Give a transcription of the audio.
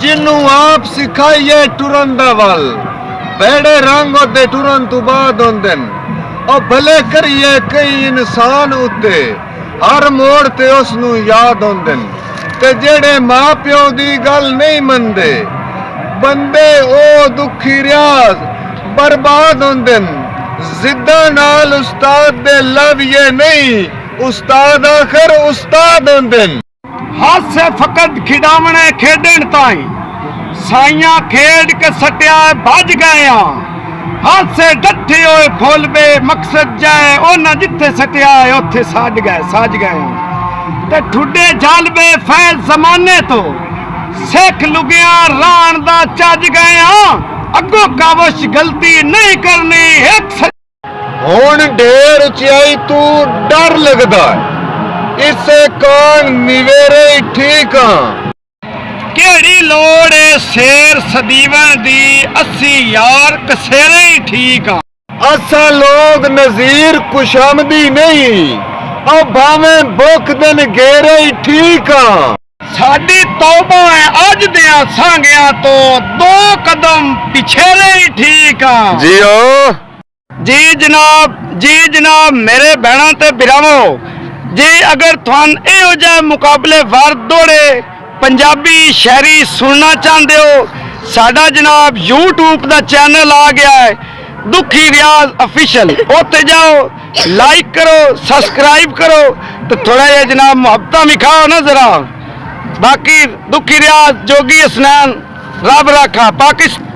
जिन्नू आप सिखाइए टुरन दा वल बेड़े रंग ओदे टुरन तू बाद होंदे और भले करिए कई इंसान उत्ते हर मोड़ ते उसनू याद होंदे ते जेड़े मां प्यो दी गल नहीं मनदे बंदे ओ दुखी रियाज बर्बाद होंदे जिद्दा नाल उस्ताद दे लव ये नहीं उस्ताद आखिर उस्ताद होंदे हाथ से फकत खिडावने खेडन ताई साइया खेड के सटिया भज गए हाथ से डठे होए फुल बे मकसद जाए ओना जिथे सटिया उथे सज गए ते ठुडे जालबे फैल जमाने तो सिख लुगिया रान दा चज गए अगो कावश गलती नहीं करनी एक हुण ढेर उचाई तू डर लगदा इसे कान निवेरे ही ठीक हाँ केड़ी लोड़ है शेर सदीवन दी 80 यार कसेरे ही ठीक हाँ असा लोग नजीर खुशामदी नहीं और भावे बुख दिन घेरे ही ठीक हाँ साडी तौबा है अज दिया सांगिया तो 2 कदम पिछेरे ही ठीक हाँ जियो जी जनाब मेरे बहना ते बिरावो जी अगर तुहान इहो जिहे मुकाबले वार दौड़े पंजाबी शायरी सुनना चाहते हो साडा जनाब यूट्यूब का चैनल आ गया है दुखी रियाज ऑफिशियल उत्ते जाओ लाइक करो सब्सक्राइब करो तो थोड़ा जिहा जनाब मुहब्बत भी खाओ ना जरा बाकी दुखी रियाज जोगी हसनैन रब रखा पाकिस्तान।